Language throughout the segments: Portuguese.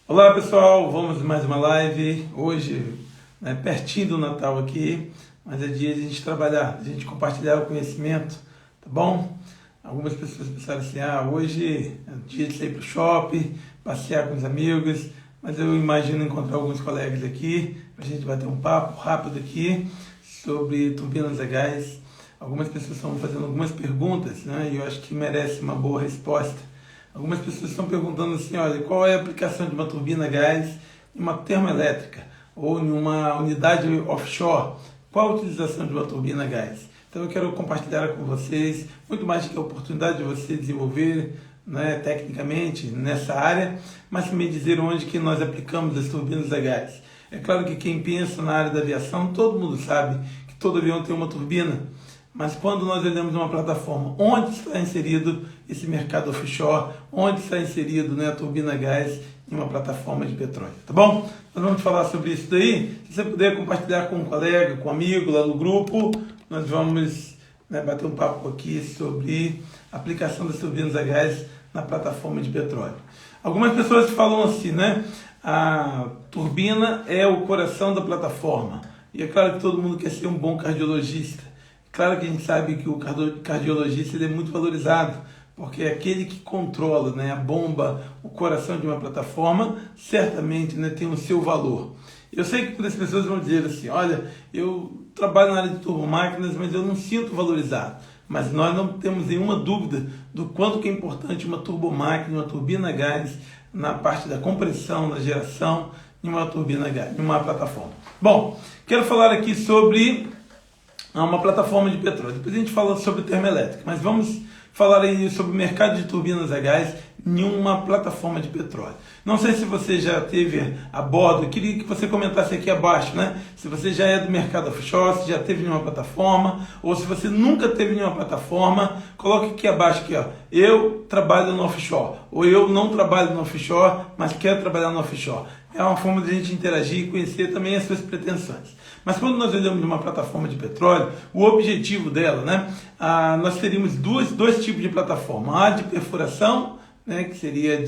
Olá pessoal, vamos mais uma live. Hoje, pertinho do Natal aqui, mas é dia de a gente trabalhar, de a gente compartilhar o conhecimento, tá bom? Algumas pessoas pensaram assim, hoje é dia de sair para o shopping, passear com os amigos, mas eu imagino encontrar alguns colegas aqui, para a gente bater um papo rápido aqui sobre turbinas a gás. Algumas pessoas estão fazendo algumas perguntas, e eu acho que merece uma boa resposta. Algumas pessoas estão perguntando assim, olha, qual é a aplicação de uma turbina a gás em uma termoelétrica ou em uma unidade offshore? Qual a utilização de uma turbina a gás? Então eu quero compartilhar com vocês, muito mais do que a oportunidade de você desenvolver tecnicamente nessa área, mas também dizer onde que nós aplicamos as turbinas a gás. É claro que quem pensa na área da aviação, todo mundo sabe que todo avião tem uma turbina, mas quando nós olhamos uma plataforma, onde está inserido esse mercado offshore, onde está inserido a turbina a gás em uma plataforma de petróleo, tá bom? Nós vamos falar sobre isso daí. Se você puder compartilhar com um colega, com um amigo lá no grupo, nós vamos bater um papo aqui sobre a aplicação das turbinas a gás na plataforma de petróleo. Algumas pessoas falam assim, a turbina é o coração da plataforma. E é claro que todo mundo quer ser um bom cardiologista. Claro que a gente sabe que o cardiologista ele é muito valorizado, porque é aquele que controla a bomba, o coração de uma plataforma, certamente tem o seu valor. Eu sei que muitas pessoas vão dizer assim, olha, eu trabalho na área de turbomáquinas, mas eu não sinto valorizado. Mas nós não temos nenhuma dúvida do quanto que é importante uma turbomáquina, uma turbina a gás, na parte da compressão, na geração, em uma turbina a gás, em uma plataforma. Bom, quero falar aqui sobre uma plataforma de petróleo. Depois a gente fala sobre termoelétrica, mas vamos falar aí sobre o mercado de turbinas a gás em uma plataforma de petróleo. Não sei se você já teve a bordo, eu queria que você comentasse aqui abaixo, se você já é do mercado offshore, se já teve em uma plataforma, ou se você nunca teve em uma plataforma, coloque aqui abaixo, eu trabalho no offshore, ou eu não trabalho no offshore, mas quero trabalhar no offshore. É uma forma de a gente interagir e conhecer também as suas pretensões. Mas quando nós olhamos uma plataforma de petróleo, o objetivo dela, nós teríamos dois tipos de plataforma. A de perfuração, que seria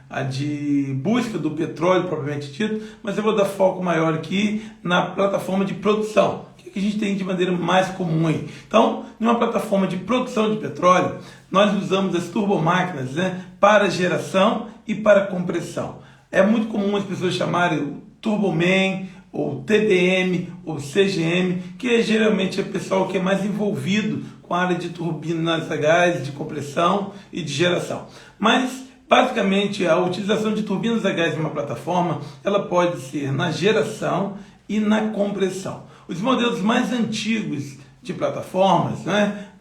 a de busca do petróleo propriamente dito, mas eu vou dar foco maior aqui na plataforma de produção, que a gente tem de maneira mais comum aí. Então, numa plataforma de produção de petróleo, nós usamos as turbomáquinas para geração e para compressão. É muito comum as pessoas chamarem Turboman, ou TBM, ou CGM, que é geralmente o pessoal que é mais envolvido com a área de turbinas a gás, de compressão e de geração. Mas, basicamente, a utilização de turbinas a gás em uma plataforma, ela pode ser na geração e na compressão. Os modelos mais antigos de plataformas,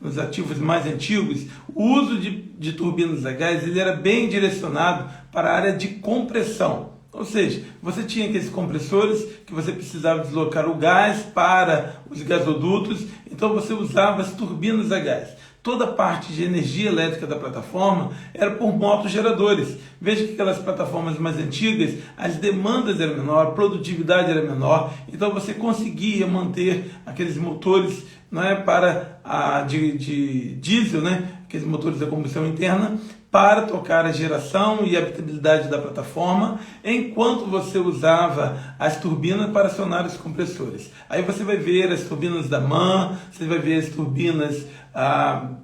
os ativos mais antigos, o uso de turbinas a gás ele era bem direcionado para a área de compressão. Ou seja, você tinha aqueles compressores que você precisava deslocar o gás para os gasodutos, então você usava as turbinas a gás. Toda a parte de energia elétrica da plataforma era por motogeradores. Veja que aquelas plataformas mais antigas, as demandas eram menor, a produtividade era menor, então você conseguia manter aqueles motores de diesel, aqueles motores da combustão interna, para tocar a geração e a habitabilidade da plataforma, enquanto você usava as turbinas para acionar os compressores. Aí você vai ver as turbinas da MAN, você vai ver as turbinas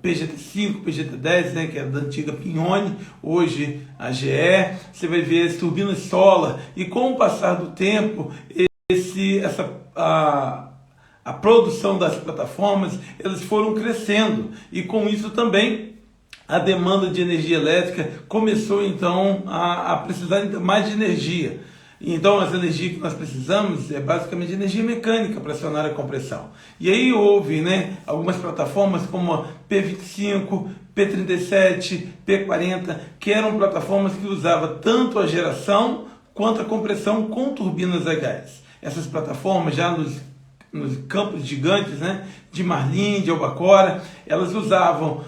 PGT5, PGT10, que é da antiga Pignone, hoje a GE, você vai ver as turbinas Solar, e com o passar do tempo, a produção das plataformas, elas foram crescendo, e com isso também a demanda de energia elétrica começou então a precisar ainda mais de energia. Então as energias que nós precisamos é basicamente energia mecânica para acionar a compressão. E aí houve algumas plataformas como a P25, P37, P40, que eram plataformas que usavam tanto a geração quanto a compressão com turbinas a gás. Essas plataformas já nos campos gigantes, de Marlim, de Albacora, elas usavam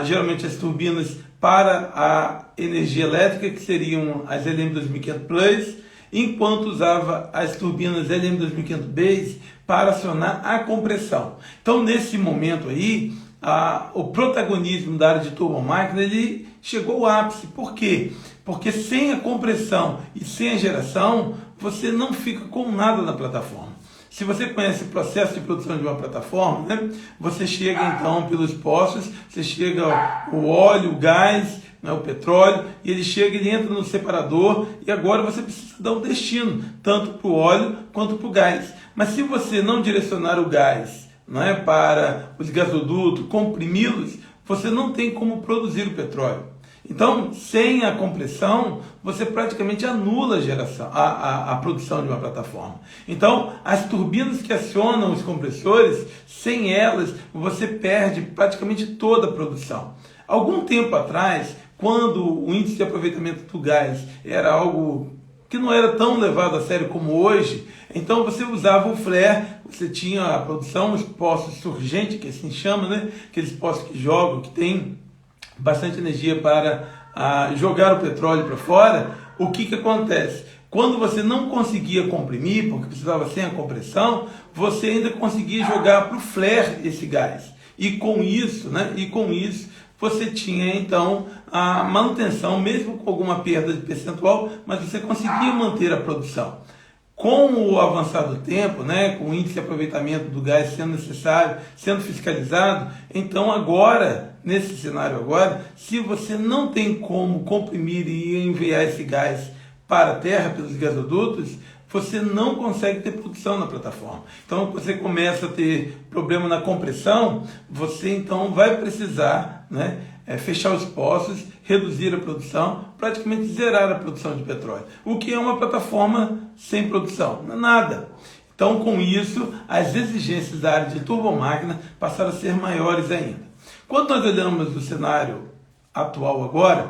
geralmente as turbinas para a energia elétrica, que seriam as LM2500 Plus, enquanto usava as turbinas LM2500 Base para acionar a compressão. Então, nesse momento aí, o protagonismo da área de turbomáquina ele chegou ao ápice. Por quê? Porque sem a compressão e sem a geração, você não fica com nada na plataforma. Se você conhece o processo de produção de uma plataforma, né, você chega então pelos poços, você chega o óleo, o gás, né, o petróleo, e ele entra no separador, e agora você precisa dar um destino, tanto para o óleo quanto para o gás. Mas se você não direcionar o gás, né, para os gasodutos, comprimi-los, você não tem como produzir o petróleo. Então, sem a compressão, você praticamente anula a produção de uma plataforma. Então, as turbinas que acionam os compressores, sem elas, você perde praticamente toda a produção. Algum tempo atrás, quando o índice de aproveitamento do gás era algo que não era tão levado a sério como hoje, então você usava o flare, você tinha a produção, os poços surgentes, que assim chama, né? Aqueles poços que jogam, que tem bastante energia para jogar o petróleo para fora. O que acontece? Quando você não conseguia comprimir, porque precisava sem a compressão, você ainda conseguia jogar para o flare esse gás. E com isso, você tinha então a manutenção, mesmo com alguma perda de percentual, mas você conseguia manter a produção. Com o avançar do tempo, né, com o índice de aproveitamento do gás sendo necessário, sendo fiscalizado, então agora, nesse cenário agora, se você não tem como comprimir e enviar esse gás para a terra pelos gasodutos, você não consegue ter produção na plataforma. Então você começa a ter problema na compressão, você então vai precisar, né, fechar os poços, reduzir a produção, praticamente zerar a produção de petróleo. O que é uma plataforma sem produção? Não é nada. Então, com isso, as exigências da área de turbomáquina passaram a ser maiores ainda. Quando nós olhamos o cenário atual agora,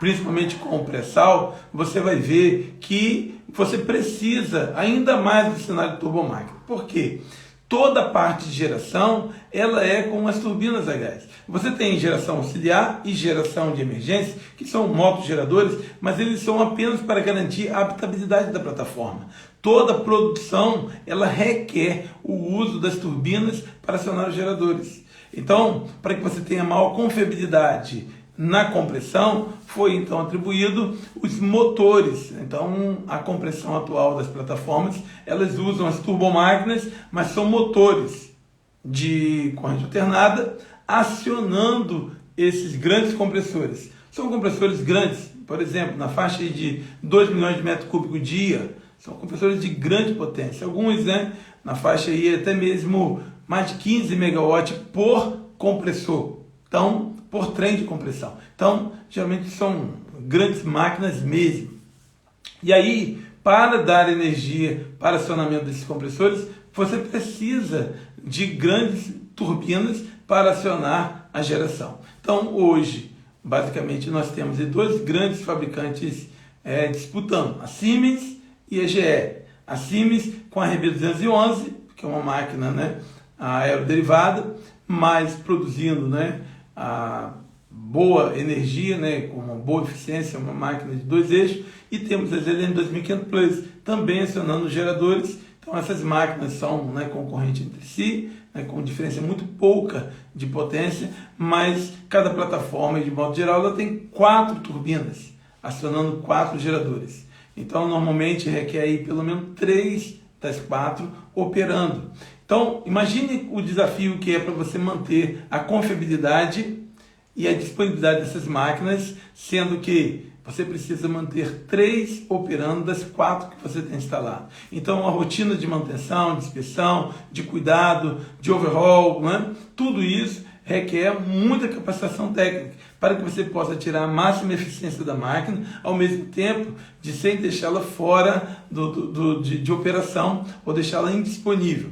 principalmente com o pré-sal, você vai ver que você precisa ainda mais do cenário de turbomáquina. Por quê? Toda a parte de geração, ela é com as turbinas a gás. Você tem geração auxiliar e geração de emergência, que são motogeradores, mas eles são apenas para garantir a habitabilidade da plataforma. Toda a produção, ela requer o uso das turbinas para acionar os geradores. Então, para que você tenha maior confiabilidade na compressão, foi então atribuído os motores. Então, a compressão atual das plataformas, elas usam as turbomáquinas, mas são motores de corrente alternada acionando esses grandes compressores. São compressores grandes, por exemplo, na faixa de 2 milhões de metros cúbicos dia, são compressores de grande potência. Alguns, né, na faixa aí até mesmo mais de 15 megawatts por compressor. Então, por trem de compressão. Então, geralmente são grandes máquinas mesmo. E aí, para dar energia para acionamento desses compressores, você precisa de grandes turbinas para acionar a geração. Então, hoje, basicamente, nós temos dois grandes fabricantes disputando, a Siemens e a GE. A Siemens com a RB211, que é uma máquina, né, aeroderivada, mas produzindo, né, a boa energia, né, com uma boa eficiência, uma máquina de 2 eixos, e temos as LM2500 Plus também acionando geradores. Então essas máquinas são, né, concorrentes entre si, né, com diferença muito pouca de potência, mas cada plataforma, de modo geral, ela tem 4 turbinas acionando 4 geradores. Então normalmente requer aí pelo menos 3 das 4 operando. Então, imagine o desafio que é para você manter a confiabilidade e a disponibilidade dessas máquinas, sendo que você precisa manter 3 operando das 4 que você tem instalado. Então, a rotina de manutenção, de inspeção, de cuidado, de overhaul, né? Tudo isso requer muita capacitação técnica para que você possa tirar a máxima eficiência da máquina, ao mesmo tempo de sem deixá-la fora de operação ou deixá-la indisponível.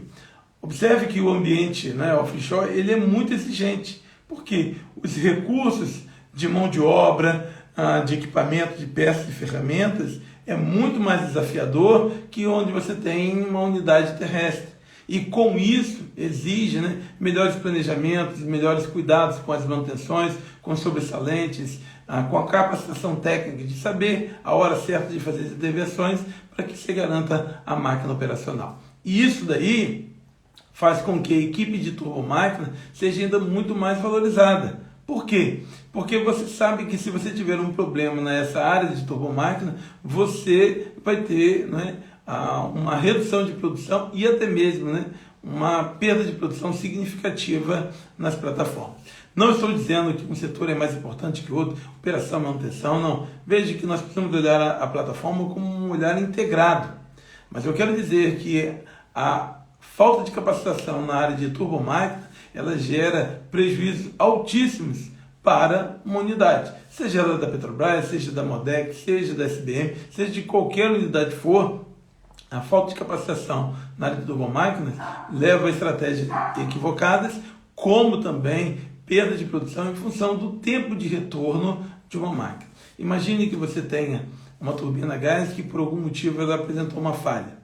Observe que o ambiente, né, offshore, ele é muito exigente, porque os recursos de mão de obra, de equipamento, de peças e ferramentas, é muito mais desafiador que onde você tem uma unidade terrestre. E com isso exige, né, melhores planejamentos, melhores cuidados com as manutenções, com os sobressalentes, com a capacitação técnica de saber a hora certa de fazer as intervenções para que se garanta a máquina operacional. E isso daí faz com que a equipe de turbomáquina seja ainda muito mais valorizada. Por quê? Porque você sabe que se você tiver um problema nessa área de turbomáquina, você vai ter, né, uma redução de produção e até mesmo, né, uma perda de produção significativa nas plataformas. Não estou dizendo que um setor é mais importante que o outro, operação, manutenção, não. Veja que nós precisamos olhar a plataforma como um olhar integrado. Mas eu quero dizer que a falta de capacitação na área de turbomáquina, ela gera prejuízos altíssimos para uma unidade. Seja ela da Petrobras, seja da Modec, seja da SBM, seja de qualquer unidade for, a falta de capacitação na área de turbomáquinas leva a estratégias equivocadas, como também perda de produção em função do tempo de retorno de uma máquina. Imagine que você tenha uma turbina a gás que por algum motivo ela apresentou uma falha.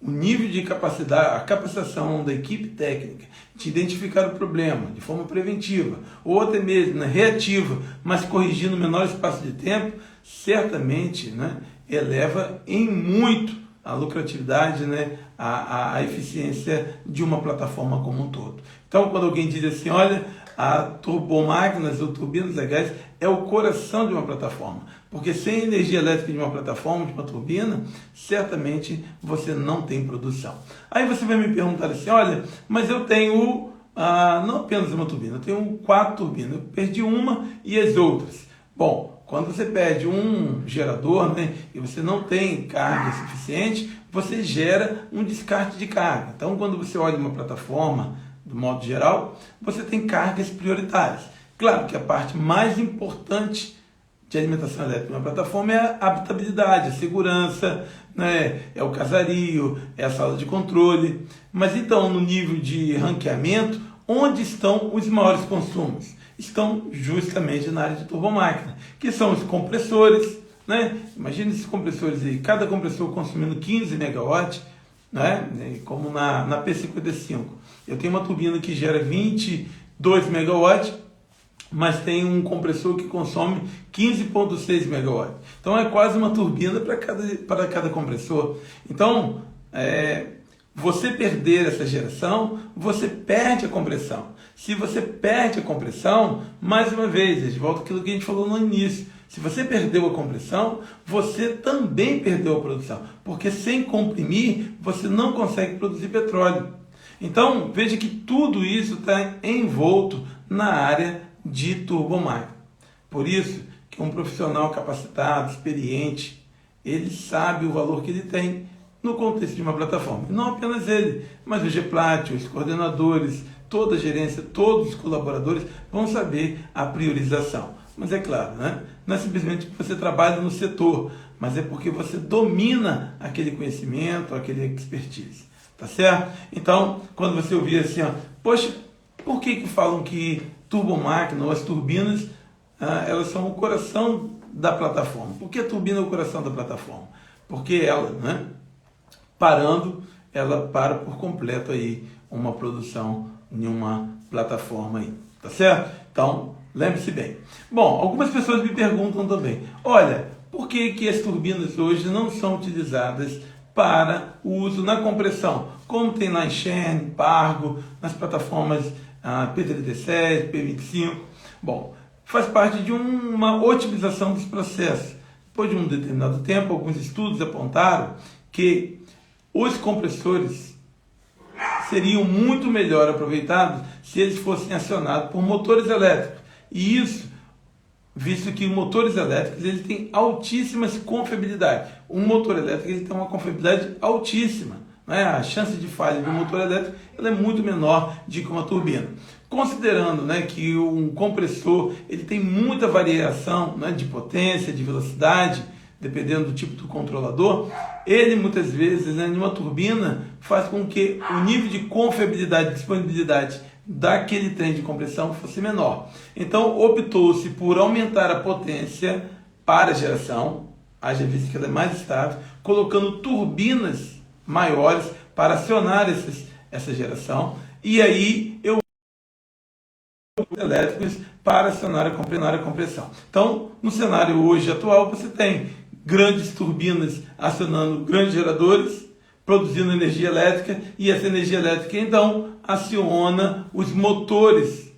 O nível de capacidade, a capacitação da equipe técnica de identificar o problema de forma preventiva ou até mesmo, né, reativa, mas corrigindo o menor espaço de tempo, certamente, né, eleva em muito a lucratividade, né, a eficiência de uma plataforma como um todo. Então, quando alguém diz assim, olha, a turbomáquinas ou turbinas a gás é o coração de uma plataforma, porque sem energia elétrica de uma plataforma, de uma turbina, certamente você não tem produção. Aí você vai me perguntar assim, olha, mas eu tenho não apenas uma turbina, eu tenho 4 turbinas, eu perdi uma e as outras. Bom, quando você perde um gerador, né, e você não tem carga suficiente, você gera um descarte de carga. Então, quando você olha uma plataforma, do modo geral, você tem cargas prioritárias. Claro que a parte mais importante de alimentação elétrica de uma plataforma é a habitabilidade, a segurança, né, é o casario, é a sala de controle. Mas então, no nível de ranqueamento, onde estão os maiores consumos? Estão justamente na área de turbomáquina, que são os compressores, né? Imagina esses compressores aí, cada compressor consumindo 15 megawatts, né? Como na P55. Eu tenho uma turbina que gera 22 megawatts, mas tem um compressor que consome 15,6 megawatts. Então é quase uma turbina para cada compressor. Então, você perder essa geração, você perde a compressão. Se você perde a compressão, mais uma vez, volta àquilo que a gente falou no início. Se você perdeu a compressão, você também perdeu a produção. Porque sem comprimir, você não consegue produzir petróleo. Então, veja que tudo isso está envolto na área de turbomáquina. Por isso que um profissional capacitado, experiente, ele sabe o valor que ele tem no contexto de uma plataforma. E não apenas ele, mas o GPLAT, os coordenadores, toda a gerência, todos os colaboradores vão saber a priorização. Mas é claro, né? Não é simplesmente que você trabalha no setor, mas é porque você domina aquele conhecimento, aquele expertise. Tá certo? Então, quando você ouvir assim, ó, poxa, por que falam que turbomáquina ou as turbinas, elas são o coração da plataforma? Por que a turbina é o coração da plataforma? Porque ela, né, parando, ela para por completo aí uma produção em uma plataforma aí. Tá certo? Então, lembre-se bem. Bom, algumas pessoas me perguntam também, olha, por que as turbinas hoje não são utilizadas para o uso na compressão, como tem na Enxern, Pargo, nas plataformas P37, P25. Bom, faz parte de uma otimização dos processos. Depois de um determinado tempo, alguns estudos apontaram que os compressores seriam muito melhor aproveitados se eles fossem acionados por motores elétricos. E isso, visto que motores elétricos eles têm altíssimas confiabilidade. Um motor elétrico ele tem uma confiabilidade altíssima, né? A chance de falha do motor elétrico ela é muito menor do que uma turbina. Considerando, né, que um compressor ele tem muita variação, né, de potência, de velocidade, dependendo do tipo do controlador, ele muitas vezes, né, numa turbina, faz com que o nível de confiabilidade e disponibilidade daquele trem de compressão fosse menor. Então, optou-se por aumentar a potência para a geração, haja vista que ela é mais estável, colocando turbinas maiores para acionar essa geração, e aí eu elétricos para acionar a compressão. Então, no cenário hoje atual, você tem grandes turbinas acionando grandes geradores, produzindo energia elétrica, e essa energia elétrica então aciona os motores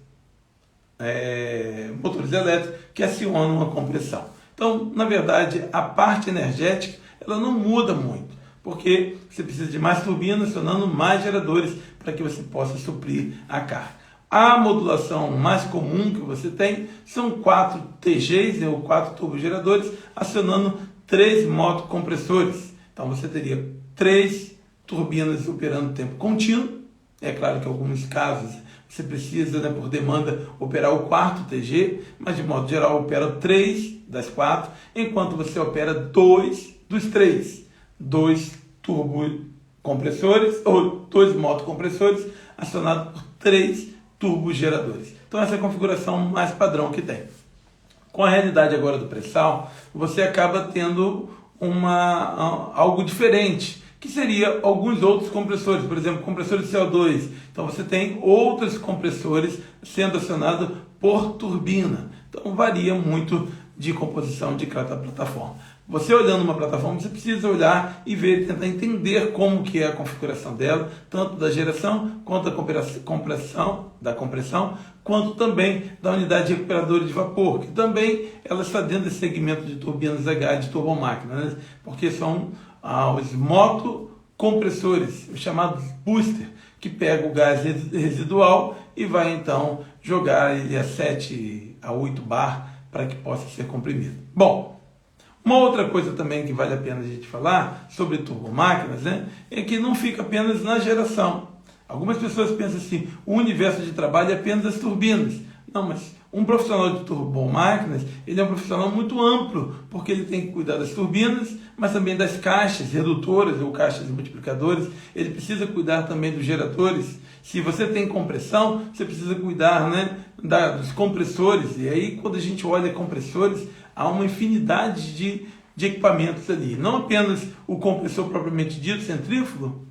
elétricos que acionam a compressão. Então, na verdade, a parte energética ela não muda muito, porque você precisa de mais turbinas acionando mais geradores para que você possa suprir a carga. A modulação mais comum que você tem são 4 TGs, ou 4 turbogeradores, acionando 3 motocompressores. Então você teria 3 turbinas operando em tempo contínuo. É claro que em alguns casos você precisa, por demanda, operar o 4º TG, mas de modo geral opera 3 das 4, enquanto você opera 2 dos 3. 2 turbocompressores, ou 2 motocompressores, acionados por 3 turbogeradores. Então essa é a configuração mais padrão que tem. Com a realidade agora do pré-sal, você acaba tendo algo diferente, que seria alguns outros compressores, por exemplo, compressores de CO2. Então você tem outros compressores sendo acionados por turbina. Então varia muito de composição de cada plataforma. Você olhando uma plataforma, você precisa olhar e ver, tentar entender como que é a configuração dela, tanto da geração, quanto da compressão, quanto também da unidade recuperadora de vapor, que também ela está dentro desse segmento de turbinas H, de turbomáquina, né? Porque são os motocompressores, os chamados booster, que pega o gás residual e vai então jogar ele a 7 a 8 bar para que possa ser comprimido. Bom, uma outra coisa também que vale a pena a gente falar sobre turbomáquinas, né, é que não fica apenas na geração. Algumas pessoas pensam assim, o universo de trabalho é apenas as turbinas. Não, mas um profissional de turbomáquinas, ele é um profissional muito amplo, porque ele tem que cuidar das turbinas, mas também das caixas redutoras ou caixas multiplicadoras. Ele precisa cuidar também dos geradores. Se você tem compressão, você precisa cuidar, né, dos compressores. E aí, quando a gente olha compressores, há uma infinidade de equipamentos ali. Não apenas o compressor propriamente dito, centrífugo,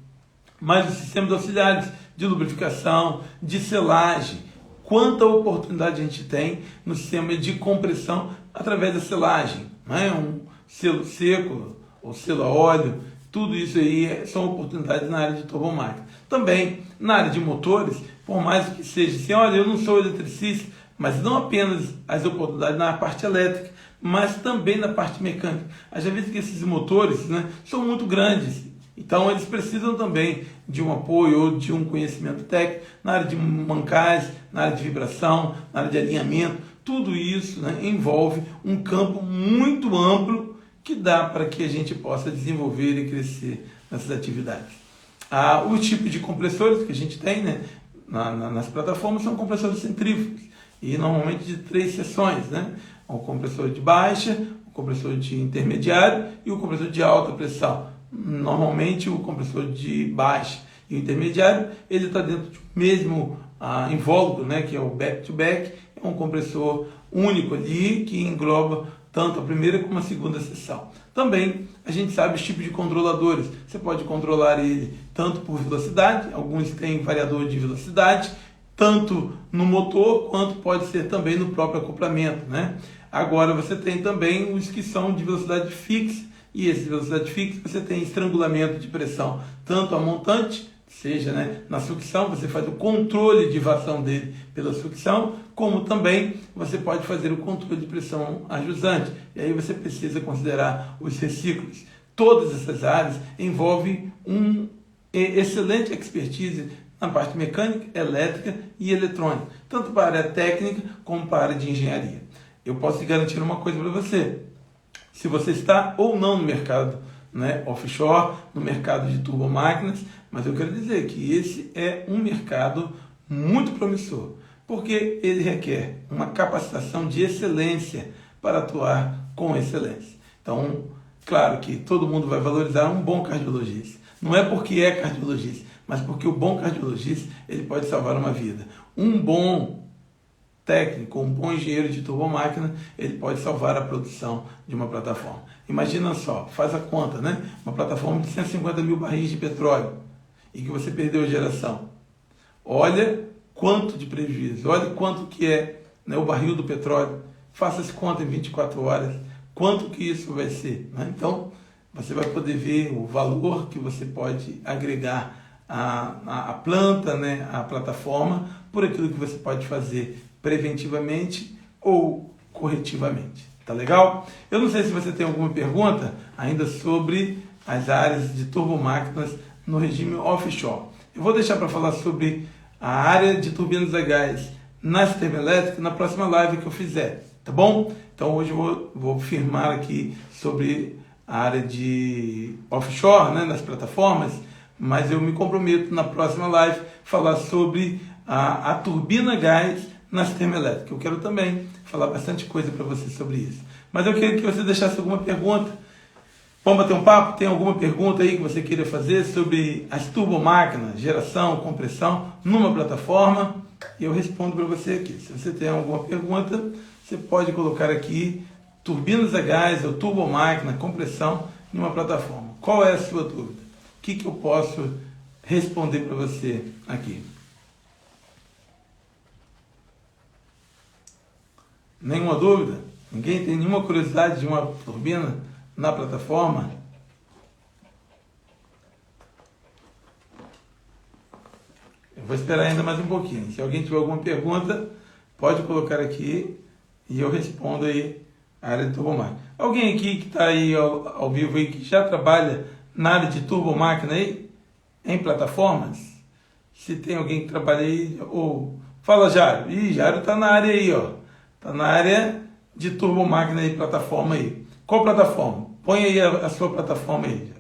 mas os sistemas auxiliares de lubrificação, de selagem. Quanta oportunidade a gente tem no sistema de compressão através da selagem, né? Um selo seco ou selo a óleo, tudo isso aí são oportunidades na área de turbomáquina. Também na área de motores, por mais que seja assim, olha, eu não sou eletricista, mas não apenas as oportunidades na parte elétrica, mas também na parte mecânica. Já visto que esses motores, né, são muito grandes, então eles precisam também de um apoio ou de um conhecimento técnico na área de mancais, na área de vibração, na área de alinhamento. Tudo isso, né, envolve um campo muito amplo que dá para que a gente possa desenvolver e crescer nessas atividades. O tipo de compressores que a gente tem, né, nas plataformas são compressores centrífugos e normalmente de 3 seções, né? O compressor de baixa, o compressor de intermediário e o compressor de alta pressão. Normalmente o compressor de baixa e o intermediário, ele está dentro do mesmo invólucro, né, que é o back-to-back, é um compressor único ali que engloba tanto a primeira como a segunda seção. Também a gente sabe os tipos de controladores. Você pode controlar ele tanto por velocidade, alguns têm variador de velocidade, tanto no motor quanto pode ser também no próprio acoplamento, né? Agora você tem também os que são de velocidade fixa, e esse de velocidade fixa você tem estrangulamento de pressão, tanto a montante, seja, né, na sucção, você faz o controle de vazão dele pela sucção, como também você pode fazer o controle de pressão a jusante, e aí você precisa considerar os reciclos. Todas essas áreas envolvem excelente expertise na parte mecânica, elétrica e eletrônica, tanto para a área técnica como para a área de engenharia. Eu posso te garantir uma coisa para você: se você está ou não no mercado, né, offshore, no mercado de turbomáquinas, mas eu quero dizer que esse é um mercado muito promissor, porque ele requer uma capacitação de excelência para atuar com excelência. Então, claro que todo mundo vai valorizar um bom cardiologista. Não é porque é cardiologista, mas porque o bom cardiologista ele pode salvar uma vida. Um bom técnico, um bom engenheiro de turbomáquina, ele pode salvar a produção de uma plataforma. Imagina só, faz a conta, né? Uma plataforma de 150 mil barris de petróleo e que você perdeu a geração. Olha quanto de prejuízo, olha quanto que é, né, o barril do petróleo. Faça essa conta em 24 horas, quanto que isso vai ser, né? Então, você vai poder ver o valor que você pode agregar à planta, né, à plataforma, por aquilo que você pode fazer preventivamente ou corretivamente. Tá legal? Eu não sei se você tem alguma pergunta ainda sobre as áreas de turbomáquinas no regime offshore. Eu vou deixar para falar sobre a área de turbinas a gás na termoelétrica na próxima live que eu fizer, tá bom? Então hoje eu vou firmar aqui sobre a área de offshore, né, nas plataformas, mas eu me comprometo na próxima live falar sobre a turbina gás nas termoelétricas. Eu quero também falar bastante coisa para você sobre isso. Mas eu queria que você deixasse alguma pergunta. Vamos bater um papo? Tem alguma pergunta aí que você queira fazer sobre as turbomáquinas, geração, compressão, numa plataforma? E eu respondo para você aqui. Se você tem alguma pergunta, você pode colocar aqui turbinas a gás ou turbomáquina, compressão, em uma plataforma. Qual é a sua dúvida? O que eu posso responder para você aqui? Nenhuma dúvida? Ninguém tem nenhuma curiosidade de uma turbina na plataforma? Eu vou esperar ainda mais um pouquinho. Se alguém tiver alguma pergunta, pode colocar aqui e eu respondo aí a área de turbomáquina. Alguém aqui que está aí ao vivo aí, que já trabalha na área de turbomáquina aí, em plataformas? Se tem alguém que trabalha aí, ou... Fala, Jário. Ih, Jário está na área aí, ó. Está na área de turbomáquina e plataforma aí. Qual plataforma? Põe aí a sua plataforma aí, Jário.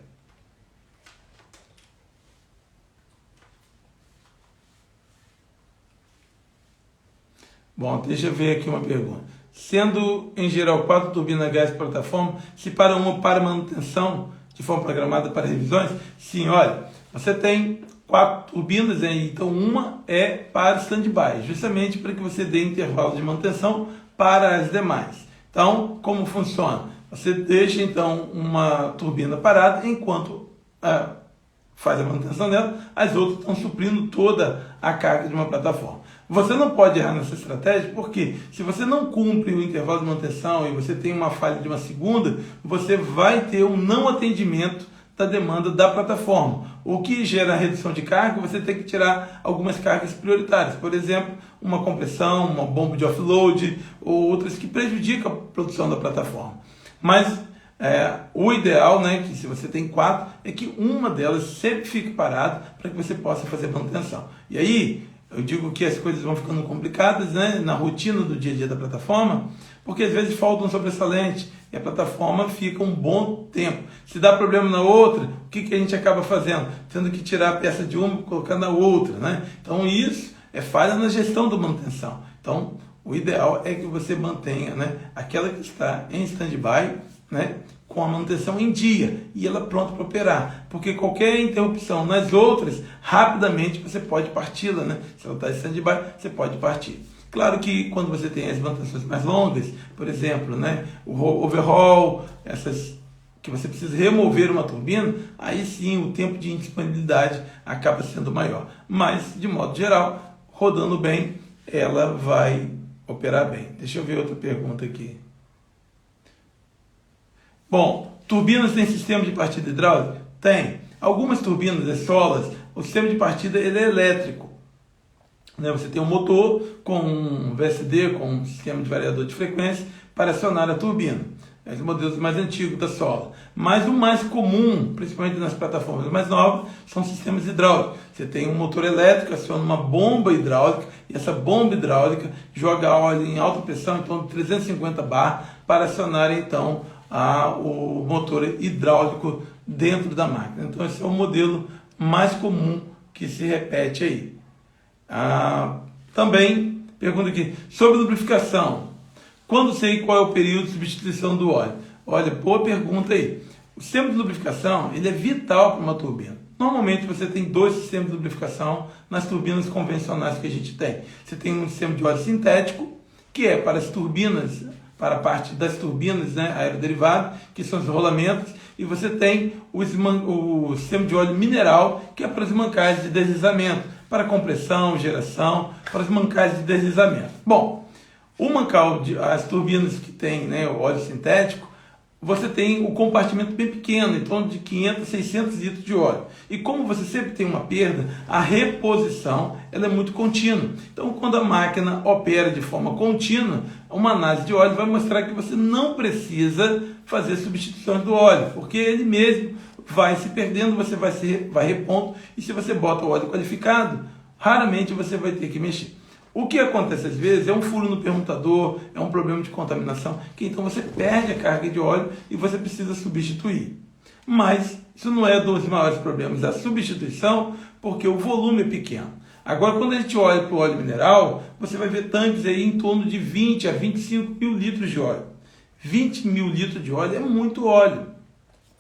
Bom, deixa eu ver aqui uma pergunta. Sendo, em geral, 4 turbinas a gás plataforma, se para uma para manutenção de forma programada para revisões? Sim, olha, você tem 4 turbinas, então uma é para stand-by, justamente para que você dê intervalo de manutenção para as demais. Então, como funciona? Você deixa, então, uma turbina parada enquanto faz a manutenção dela, as outras estão suprindo toda a carga de uma plataforma. Você não pode errar nessa estratégia, porque se você não cumpre o intervalo de manutenção e você tem uma falha de uma segunda, você vai ter um não atendimento da demanda da plataforma. O que gera redução de carga, você tem que tirar algumas cargas prioritárias. Por exemplo, uma compressão, uma bomba de offload, ou outras que prejudicam a produção da plataforma. Mas o ideal, né, que se você tem 4, é que uma delas sempre fique parada para que você possa fazer manutenção. E aí, eu digo que as coisas vão ficando complicadas, né, na rotina do dia a dia da plataforma, porque às vezes falta um sobressalente e a plataforma fica um bom tempo. Se dá problema na outra, o que a gente acaba fazendo? Tendo que tirar a peça de uma e colocar na outra, né? Então isso é falha na gestão da manutenção. Então o ideal é que você mantenha, né, aquela que está em stand-by, né, com a manutenção em dia e ela pronta para operar, porque qualquer interrupção nas outras, rapidamente você pode parti-la, né? Se ela está em stand-by, você pode partir. Claro que quando você tem as manutenções mais longas, por exemplo, né, o overhaul, essas que você precisa remover uma turbina, aí sim o tempo de indisponibilidade acaba sendo maior. Mas, de modo geral, rodando bem, ela vai operar bem. Deixa eu ver outra pergunta aqui. Bom, turbinas têm sistema de partida hidráulica? Tem. Algumas turbinas, as solas, o sistema de partida ele é elétrico. Você tem um motor com um VSD, com um sistema de variador de frequência para acionar a turbina. Os modelos mais antigos da sola. Mas o mais comum, principalmente nas plataformas mais novas, são sistemas hidráulicos. Você tem um motor elétrico, aciona uma bomba hidráulica, e essa bomba hidráulica joga óleo em alta pressão, em torno de 350 bar, para acionar então o motor hidráulico dentro da máquina. Então esse é o modelo mais comum que se repete aí. Também, pergunta aqui, sobre lubrificação. Quando sei qual é o período de substituição do óleo? Olha, boa pergunta aí. O sistema de lubrificação ele é vital para uma turbina. Normalmente você tem 2 sistemas de lubrificação nas turbinas convencionais que a gente tem. Você tem um sistema de óleo sintético, que é para as turbinas, para a parte das turbinas, né, aeroderivado, que são os rolamentos, e você tem o sistema de óleo mineral, que é para os mancais de deslizamento, para compressão, geração, para os mancais de deslizamento. Bom, o mancal, as turbinas que tem, né, o óleo sintético, você tem o compartimento bem pequeno, em torno de 500 a 600 litros de óleo. E como você sempre tem uma perda, a reposição ela é muito contínua. Então, quando a máquina opera de forma contínua, uma análise de óleo vai mostrar que você não precisa fazer substituições do óleo, porque ele mesmo vai se perdendo, você vai repondo, e se você bota o óleo qualificado, raramente você vai ter que mexer. O que acontece às vezes é um furo no permutador, é um problema de contaminação, que então você perde a carga de óleo e você precisa substituir. Mas isso não é um dos maiores problemas da substituição, porque o volume é pequeno. Agora, quando a gente olha para o óleo mineral, você vai ver tanques aí em torno de 20 a 25 mil litros de óleo. 20 mil litros de óleo é muito óleo.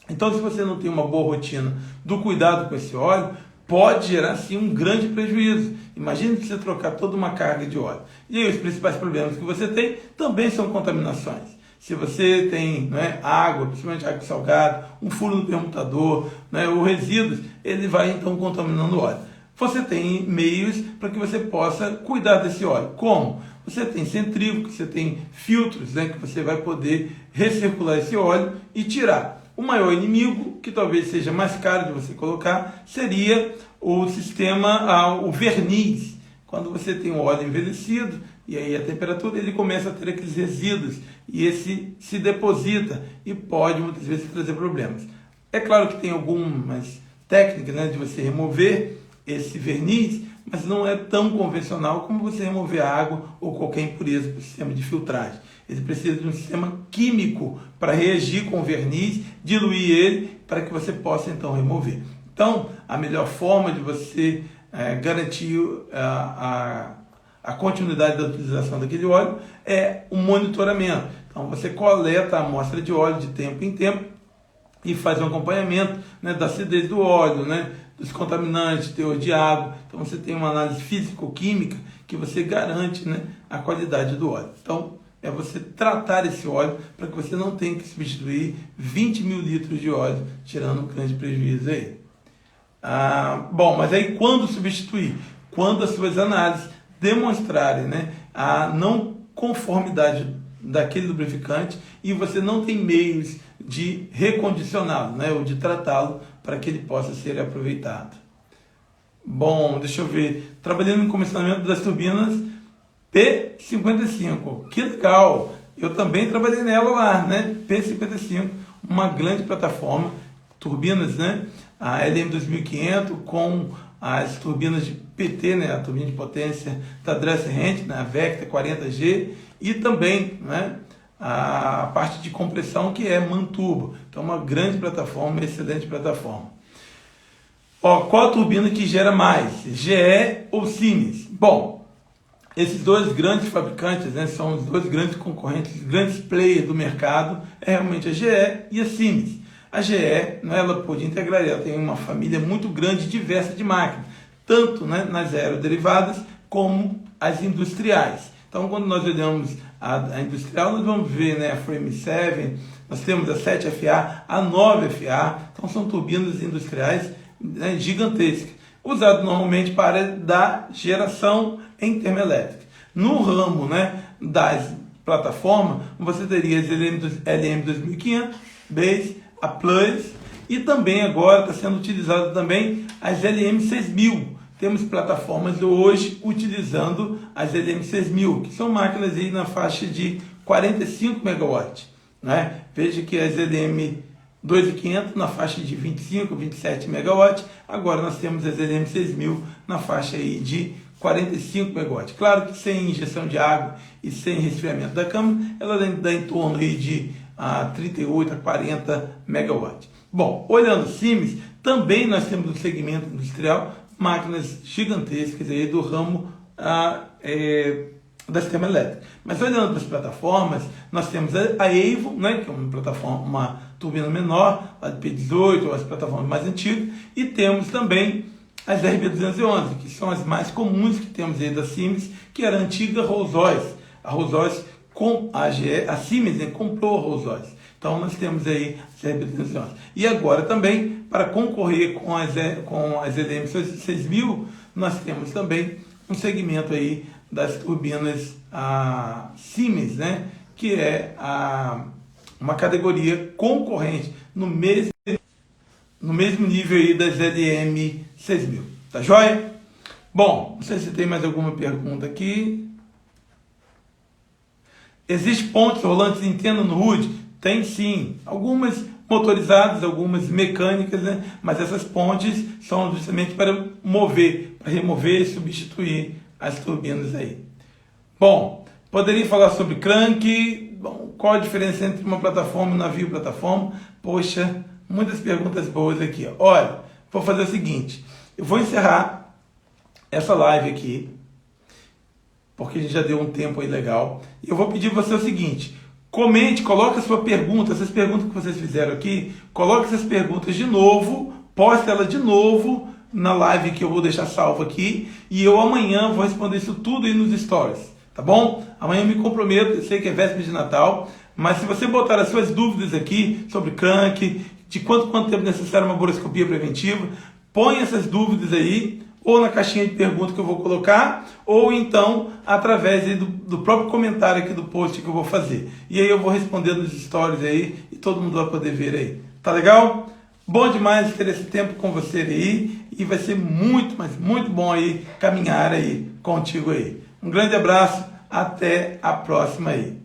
Então, se você não tem uma boa rotina do cuidado com esse óleo, pode gerar sim um grande prejuízo. Imagine você trocar toda uma carga de óleo. E aí os principais problemas que você tem também são contaminações. Se você tem água, principalmente água salgada, um furo no permutador, ou resíduos, ele vai então contaminando o óleo. Você tem meios para que você possa cuidar desse óleo. Como? Você tem centrífugo, você tem filtros que você vai poder recircular esse óleo e tirar. O maior inimigo, que talvez seja mais caro de você colocar, seria o sistema, o verniz. Quando você tem o óleo envelhecido, e aí a temperatura, ele começa a ter aqueles resíduos, e esse se deposita e pode muitas vezes trazer problemas. É claro que tem algumas técnicas de você remover esse verniz, mas não é tão convencional como você remover a água ou qualquer impureza do sistema de filtragem. Ele precisa de um sistema químico para reagir com o verniz, diluir ele, para que você possa então remover. Então, a melhor forma de você garantir a continuidade da utilização daquele óleo é o monitoramento. Então, você coleta a amostra de óleo de tempo em tempo e faz um acompanhamento da acidez do óleo, dos contaminantes, teor de água. Então, você tem uma análise físico-química que você garante a qualidade do óleo. Então, é você tratar esse óleo para que você não tenha que substituir 20 mil litros de óleo, tirando um grande prejuízo aí. Bom, mas aí quando substituir? Quando as suas análises demonstrarem a não conformidade daquele lubrificante e você não tem meios de recondicioná-lo, ou de tratá-lo para que ele possa ser aproveitado. Bom, deixa eu ver. Trabalhando no comissionamento das turbinas P55, que legal! Eu também trabalhei nela lá, P55, uma grande plataforma, turbinas, a LM2500 com as turbinas de PT, a turbina de potência da Dresser Rent, a Vecta 40G, e também a parte de compressão que é Manturbo. Então, uma grande plataforma, uma excelente plataforma. Qual a turbina que gera mais? GE ou Siemens? Bom, esses dois grandes fabricantes são os dois grandes concorrentes, grandes players do mercado, é realmente a GE e a Siemens. A GE, ela pode integrar, ela tem uma família muito grande e diversa de máquinas, tanto nas aeroderivadas como as industriais. Então, quando nós olhamos a industrial, nós vamos ver a Frame 7, nós temos a 7FA, a 9FA, então são turbinas industriais gigantescas, usadas normalmente para dar geração em termoelétrica. No ramo das plataformas, você teria as LM2500, Base, a Plus, e também agora está sendo utilizado também as LM6000. Temos plataformas hoje utilizando as LM6000, que são máquinas aí na faixa de 45 MW. Veja que as LM2500 na faixa de 25, 27 MW, agora nós temos as LM6000 na faixa aí de 45 MW. Claro que sem injeção de água e sem resfriamento da câmara, ela dá em torno aí de 38 a 40 MW. Bom, olhando Siemens, também nós temos no segmento industrial máquinas gigantescas aí do ramo da sistema elétrico. Mas olhando para as plataformas, nós temos a Avon, que é uma plataforma, uma turbina menor, a P18, ou as plataformas mais antigas, e temos também as RB211, que são as mais comuns que temos aí da Siemens, que era a antiga Rolls-Royce. A Rolls-Royce, a Siemens comprou a Rolls-Royce. Então nós temos aí as RB211. E agora também, para concorrer com as LM6000, nós temos também um segmento aí das turbinas Siemens, que é a uma categoria concorrente no mesmo nível aí das LM 6000. Tá joia? Bom, não sei se tem mais alguma pergunta aqui. Existe pontes rolantes Nintendo no HUD? Tem sim. Algumas motorizadas, algumas mecânicas, né? Mas essas pontes são justamente para mover, para remover e substituir as turbinas aí. Bom, poderia falar sobre crank. Bom, qual a diferença entre uma plataforma e um navio plataforma? Poxa, muitas perguntas boas aqui. Ó. Olha, vou fazer o seguinte. Eu vou encerrar essa live aqui, porque a gente já deu um tempo aí legal. E eu vou pedir para você o seguinte. Comente, coloque a sua pergunta, essas perguntas que vocês fizeram aqui, coloque essas perguntas de novo, poste ela de novo na live que eu vou deixar salvo aqui, e eu amanhã vou responder isso tudo aí nos stories, tá bom? Amanhã eu me comprometo, eu sei que é véspera de Natal, mas se você botar as suas dúvidas aqui sobre crank, de quanto tempo é necessário uma boroscopia preventiva, põe essas dúvidas aí, ou na caixinha de perguntas que eu vou colocar, ou então através aí do próprio comentário aqui do post que eu vou fazer. E aí eu vou responder nos stories aí, e todo mundo vai poder ver aí. Tá legal? Bom demais ter esse tempo com você aí, e vai ser muito, mas muito bom aí caminhar aí contigo aí. Um grande abraço, até a próxima aí.